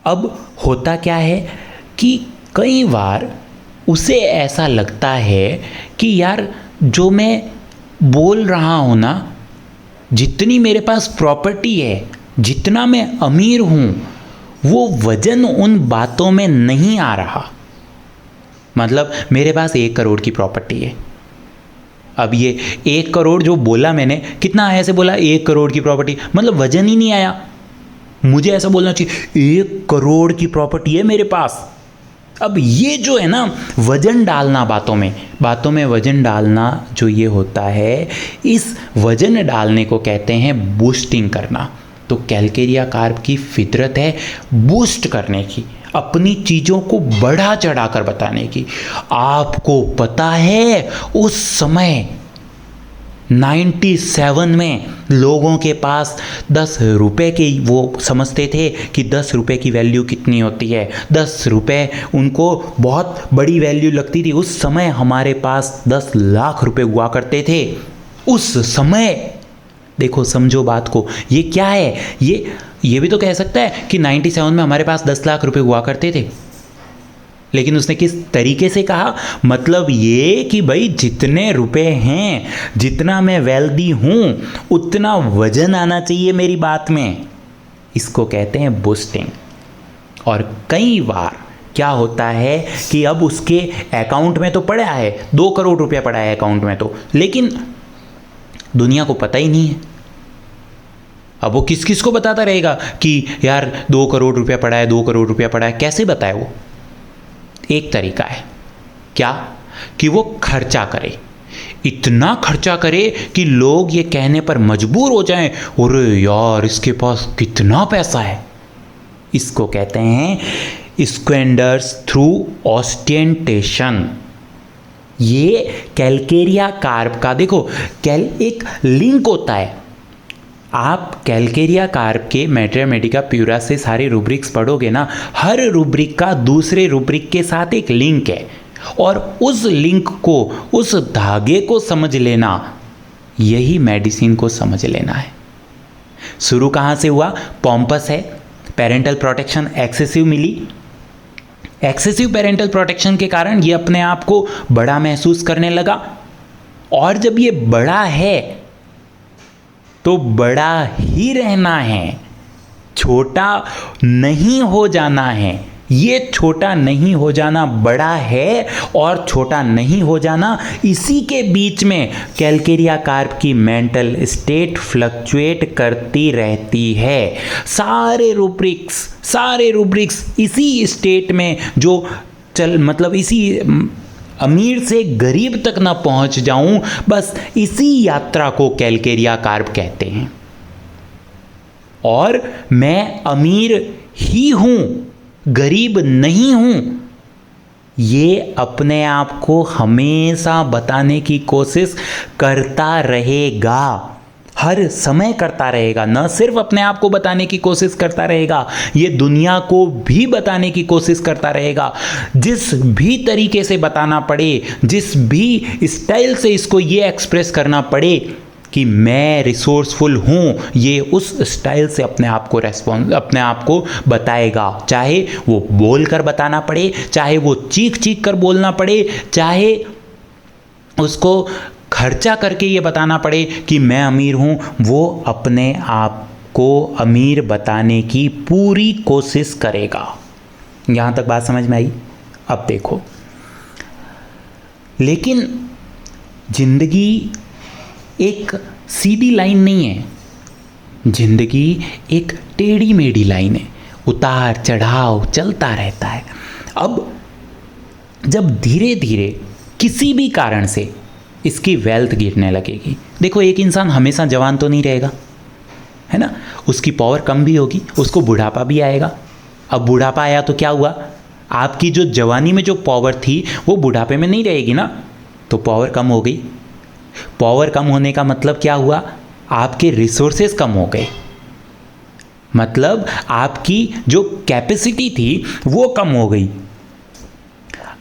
अब होता क्या है कि कई बार उसे ऐसा लगता है कि यार जो मैं बोल रहा हूँ ना, जितनी मेरे पास प्रॉपर्टी है, जितना मैं अमीर हूँ, वो वजन उन बातों में नहीं आ रहा। मतलब मेरे पास 1 करोड़ की प्रॉपर्टी है। अब ये 1 करोड़ जो बोला मैंने, कितना आया से बोला 1 करोड़ की प्रॉपर्टी, मतलब वजन ही नहीं आया। मुझे ऐसा बोलना चाहिए 1 करोड़ की प्रॉपर्टी है मेरे पास। अब ये जो है ना वजन डालना, बातों में वजन डालना जो ये होता है, इस वजन डालने को कहते हैं बूस्टिंग करना। तो कैलकेरिया कार्प की फितरत है बूस्ट करने की, अपनी चीज़ों को बढ़ा चढ़ा कर बताने की। आपको पता है उस समय 97 में लोगों के पास 10 रुपए के, वो समझते थे कि 10 रुपए की वैल्यू कितनी होती है, 10 रुपए उनको बहुत बड़ी वैल्यू लगती थी। उस समय हमारे पास 10 लाख रुपए हुआ करते थे उस समय। देखो समझो बात को, ये क्या है, ये भी तो कह सकता है कि 97 में हमारे पास 10 लाख रुपए हुआ करते थे, लेकिन उसने किस तरीके से कहा, मतलब ये कि भाई जितने रुपए हैं, जितना मैं वेल्दी हूं, उतना वजन आना चाहिए मेरी बात में। इसको कहते हैं बूस्टिंग। और कई बार क्या होता है कि अब उसके अकाउंट में तो पड़ा है 2 करोड़ रुपया पड़ा है अकाउंट में तो, लेकिन दुनिया को पता ही नहीं है। अब वो किस किस को बताता रहेगा कि यार 2 करोड़ रुपया पड़ा है, 2 करोड़ रुपया पड़ा है, कैसे बताए वो? एक तरीका है, क्या कि वो खर्चा करे, इतना खर्चा करे कि लोग ये कहने पर मजबूर हो जाएं, अरे यार इसके पास कितना पैसा है। इसको कहते हैं स्क्वेंडर्स थ्रू ऑस्टेंटेशन। ये कैलकेरिया कार्प का देखो एक लिंक होता है। आप कैलकेरिया कार्प के मैटेरिया मेडिका प्यूरा से सारे रूब्रिक्स पढ़ोगे ना, हर रूब्रिक का दूसरे रूब्रिक के साथ एक लिंक है, और उस लिंक को, उस धागे को समझ लेना, यही मेडिसिन को समझ लेना है। शुरू कहाँ से हुआ? पॉम्पस है, पेरेंटल प्रोटेक्शन एक्सेसिव मिली, एक्सेसिव पेरेंटल प्रोटेक्शन के कारण ये अपने आप को बड़ा महसूस करने लगा, और जब ये बड़ा है तो बड़ा ही रहना है, छोटा नहीं हो जाना है। ये छोटा नहीं हो जाना, बड़ा है और छोटा नहीं हो जाना, इसी के बीच में कैलकेरिया कार्प की मेंटल स्टेट फ्लक्चुएट करती रहती है। सारे रूब्रिक्स इसी स्टेट में जो मतलब इसी अमीर से गरीब तक ना पहुंच जाऊं, बस इसी यात्रा को कैलकेरिया कार्प कहते हैं। और मैं अमीर ही हूं, गरीब नहीं हूं, ये अपने आप को हमेशा बताने की कोशिश करता रहेगा, हर समय करता रहेगा। न सिर्फ अपने आप को बताने की कोशिश करता रहेगा, ये दुनिया को भी बताने की कोशिश करता रहेगा। जिस भी तरीके से बताना पड़े, जिस भी स्टाइल से इसको ये एक्सप्रेस करना पड़े कि मैं रिसोर्सफुल हूँ, ये उस स्टाइल से अपने आप को बताएगा। चाहे वो बोल कर बताना पड़े, चाहे वो चीख कर बोलना पड़े, चाहे उसको खर्चा करके ये बताना पड़े कि मैं अमीर हूँ, वो अपने आप को अमीर बताने की पूरी कोशिश करेगा। यहाँ तक बात समझ में आई? अब देखो, लेकिन जिंदगी एक सीधी लाइन नहीं है, जिंदगी एक टेढ़ी मेढ़ी लाइन है, उतार चढ़ाव चलता रहता है। अब जब धीरे धीरे किसी भी कारण से इसकी वेल्थ गिरने लगेगी, देखो एक इंसान हमेशा जवान तो नहीं रहेगा, है ना, उसकी पावर कम भी होगी, उसको बुढ़ापा भी आएगा। अब बुढ़ापा आया तो क्या हुआ? आपकी जो जवानी में जो पावर थी वो बुढ़ापे में नहीं रहेगी ना, तो पावर कम हो गई। पावर कम होने का मतलब क्या हुआ? आपके रिसोर्सेज कम हो गए, मतलब आपकी जो कैपेसिटी थी वो कम हो गई।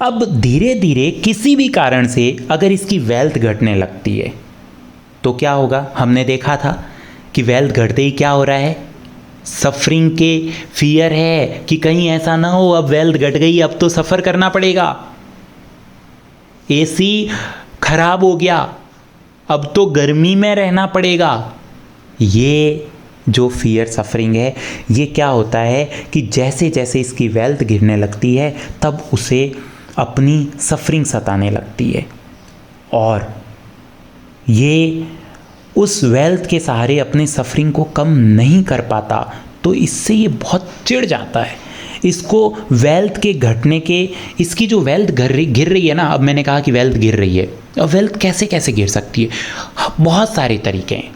अब धीरे धीरे किसी भी कारण से अगर इसकी वेल्थ घटने लगती है तो क्या होगा? हमने देखा था कि वेल्थ घटते ही क्या हो रहा है, सफरिंग के फियर है कि कहीं ऐसा ना हो अब वेल्थ घट गई, अब तो सफ़र करना पड़ेगा, एसी खराब हो गया, अब तो गर्मी में रहना पड़ेगा। ये जो फियर सफरिंग है, ये क्या होता है कि जैसे जैसे इसकी वेल्थ गिरने लगती है तब उसे अपनी सफरिंग सताने लगती है और ये उस वेल्थ के सहारे अपने सफरिंग को कम नहीं कर पाता, तो इससे ये बहुत चिढ़ जाता है। इसको वेल्थ के घटने के, इसकी जो वेल्थ गिर रही है ना, अब मैंने कहा कि वेल्थ गिर रही है, अब वेल्थ कैसे कैसे गिर सकती है, बहुत सारे तरीके हैं।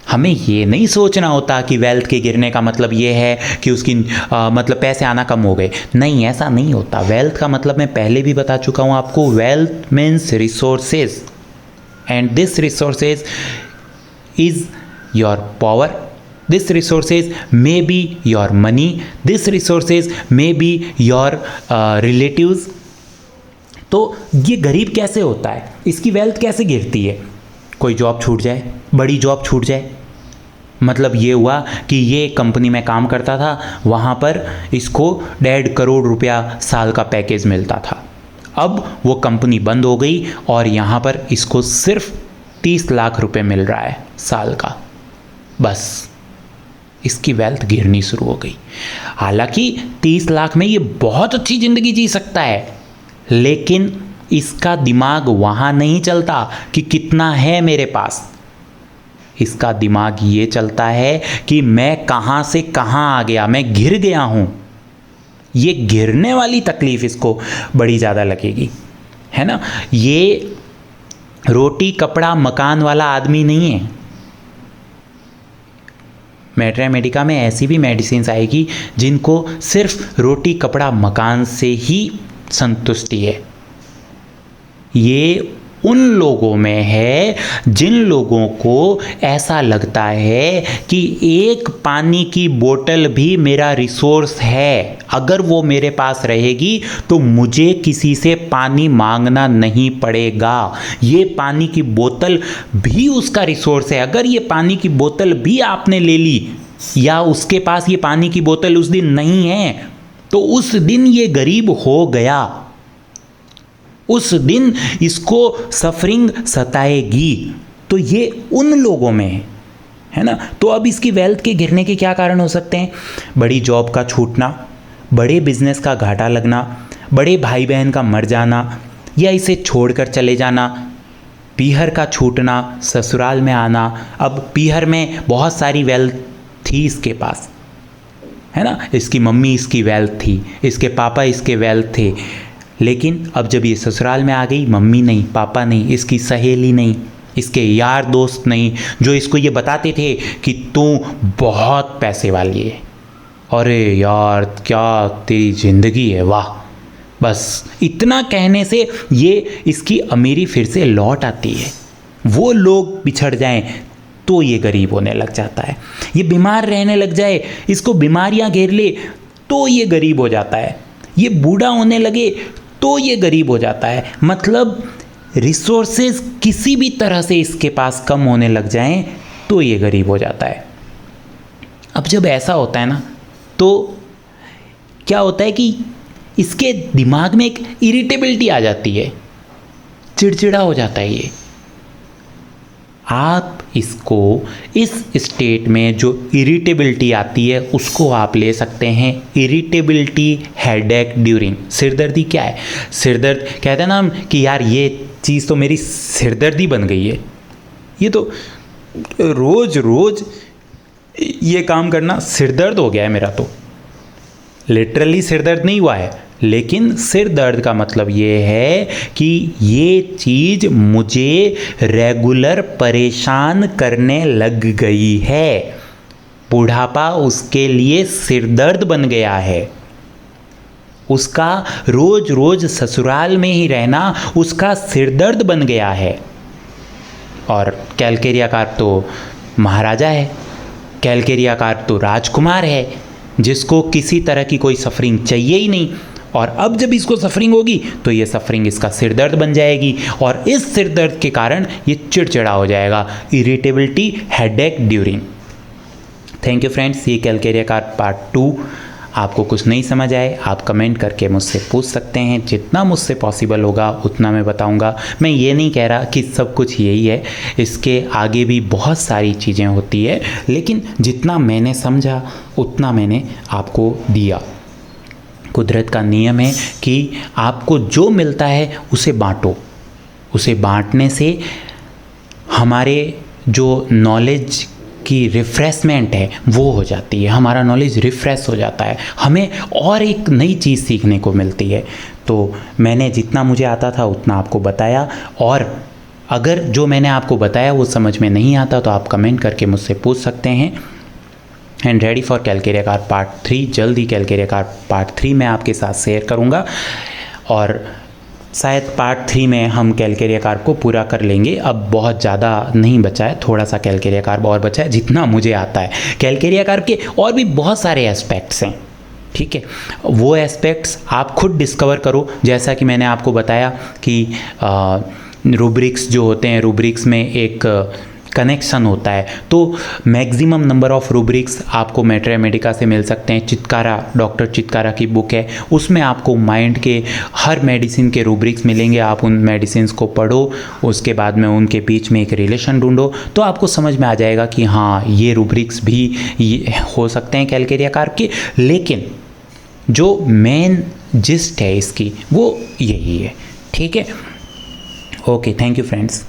हमें ये नहीं सोचना होता कि वेल्थ के गिरने का मतलब ये है कि उसकी मतलब पैसे आना कम हो गए, नहीं, ऐसा नहीं होता। वेल्थ का मतलब मैं पहले भी बता चुका हूँ आपको, wealth means resources and this resources is your power, this resources may be your money, this resources may be your relatives। तो ये गरीब कैसे होता है, इसकी वेल्थ कैसे गिरती है? कोई जॉब छूट जाए, बड़ी जॉब छूट जाए, मतलब ये हुआ कि ये कंपनी में काम करता था, वहाँ पर इसको 1.5 करोड़ रुपया साल का पैकेज मिलता था, अब वो कंपनी बंद हो गई और यहाँ पर इसको सिर्फ 30 लाख रुपए मिल रहा है साल का, बस इसकी वेल्थ गिरनी शुरू हो गई। हालांकि 30 लाख में ये बहुत अच्छी ज़िंदगी जी सकता है, लेकिन इसका दिमाग वहाँ नहीं चलता कि कितना है मेरे पास, इसका दिमाग ये चलता है कि मैं कहाँ से कहाँ आ गया, मैं गिर गया हूँ। ये गिरने वाली तकलीफ़ इसको बड़ी ज़्यादा लगेगी, है ना। ये रोटी कपड़ा मकान वाला आदमी नहीं है। मैट्रा मेडिका में ऐसी भी मेडिसिन आएगी जिनको सिर्फ रोटी कपड़ा मकान से ही संतुष्टि है। ये उन लोगों में है जिन लोगों को ऐसा लगता है कि एक पानी की बोतल भी मेरा रिसोर्स है, अगर वो मेरे पास रहेगी तो मुझे किसी से पानी मांगना नहीं पड़ेगा। ये पानी की बोतल भी उसका रिसोर्स है, अगर ये पानी की बोतल भी आपने ले ली या उसके पास ये पानी की बोतल उस दिन नहीं है तो उस दिन ये गरीब हो गया, उस दिन इसको सफरिंग सताएगी। तो ये उन लोगों में है ना। तो अब इसकी वेल्थ के गिरने के क्या कारण हो सकते हैं? बड़ी जॉब का छूटना, बड़े बिजनेस का घाटा लगना, बड़े भाई बहन का मर जाना या इसे छोड़कर चले जाना, पीहर का छूटना, ससुराल में आना। अब पीहर में बहुत सारी वेल्थ थी इसके पास, है ना, इसकी मम्मी इसकी वेल्थ थी, इसके पापा इसके वेल्थ थे, लेकिन अब जब ये ससुराल में आ गई, मम्मी नहीं, पापा नहीं, इसकी सहेली नहीं, इसके यार दोस्त नहीं, जो इसको ये बताते थे कि तू बहुत पैसे वाली है, अरे यार क्या तेरी ज़िंदगी है, वाह, बस इतना कहने से ये इसकी अमीरी फिर से लौट आती है। वो लोग बिछड़ जाएं तो ये गरीब होने लग जाता है, ये बीमार रहने लग जाए, इसको बीमारियां घेर ले तो ये गरीब हो जाता है, ये बूढ़ा होने लगे तो ये गरीब हो जाता है। मतलब रिसोर्सेज किसी भी तरह से इसके पास कम होने लग जाएं तो ये गरीब हो जाता है। अब जब ऐसा होता है ना तो क्या होता है कि इसके दिमाग में एक इरिटेबिलिटी आ जाती है, चिड़चिड़ा हो जाता है ये। आप इसको इस स्टेट में जो इरिटेबिलिटी आती है उसको आप ले सकते हैं इरिटेबिलिटी हेडेक ड्यूरिंग। सिरदर्दी क्या है? सिरदर्द कहते हैं ना हम कि यार ये चीज़ तो मेरी सिरदर्दी बन गई है, ये तो रोज़ रोज़ ये काम करना सिरदर्द हो गया है मेरा। तो लिटरली सिरदर्द नहीं हुआ है, लेकिन सिर दर्द का मतलब ये है कि ये चीज़ मुझे रेगुलर परेशान करने लग गई है। बुढ़ापा उसके लिए सिर दर्द बन गया है, उसका रोज रोज ससुराल में ही रहना उसका सिर दर्द बन गया है। और कैलकेरिया कार्प तो महाराजा है, कैलकेरिया कार्प तो राजकुमार है जिसको किसी तरह की कोई सफरिंग चाहिए ही नहीं। और अब जब इसको सफरिंग होगी तो ये सफरिंग इसका सिरदर्द बन जाएगी और इस सिरदर्द के कारण ये चिड़चिड़ा हो जाएगा। Irritability headache during. Thank you friends. ये कैलकेरिया कार्ब पार्ट 2। आपको कुछ नहीं समझ आए आप कमेंट करके मुझसे पूछ सकते हैं, जितना मुझसे पॉसिबल होगा उतना मैं बताऊंगा। मैं ये नहीं कह रहा कि सब कुछ यही है, इसके आगे भी बहुत सारी चीज़ें होती है, लेकिन जितना मैंने समझा उतना मैंने आपको दिया। कुदरत का नियम है कि आपको जो मिलता है उसे बांटो। उसे बांटने से हमारे जो नॉलेज की रिफ़्रेशमेंट है वो हो जाती है, हमारा नॉलेज रिफ़्रेश हो जाता है, हमें और एक नई चीज़ सीखने को मिलती है। तो मैंने जितना मुझे आता था उतना आपको बताया, और अगर जो मैंने आपको बताया वो समझ में नहीं आता तो आप कमेंट करके मुझसे पूछ सकते हैं। And ready for Calcarea carb part 3। जल्द ही कैलकेरिया कार्ब पार्ट 3 मैं आपके साथ शेयर करूँगा, और शायद पार्ट 3 में हम कैलकेरिया कार्ब को पूरा कर लेंगे। अब बहुत ज़्यादा नहीं बचा है, थोड़ा सा कैलकेरिया कार्ब और बचा है जितना मुझे आता है। कैलकेरिया कार्ब के और भी बहुत सारे एस्पेक्ट्स हैं, ठीक है, वो एस्पेक्ट्स आप खुद डिस्कवर करो। जैसा कि मैंने आपको बताया कि रूब्रिक्स जो होते हैं, रूब्रिक्स में एक कनेक्शन होता है, तो मैक्सिमम नंबर ऑफ रूब्रिक्स आपको मैटर मेडिका से मिल सकते हैं। चित्कारा, डॉक्टर चित्कारा की बुक है, उसमें आपको माइंड के हर मेडिसिन के रूब्रिक्स मिलेंगे। आप उन मेडिसिन को पढ़ो, उसके बाद में उनके बीच में एक रिलेशन ढूंढो, तो आपको समझ में आ जाएगा कि हाँ ये रूब्रिक्स भी हो सकते हैं कैलकेरिया कार्ब के। लेकिन जो मेन जिस्ट है इसकी वो यही है, ठीक है। Okay, thank you friends.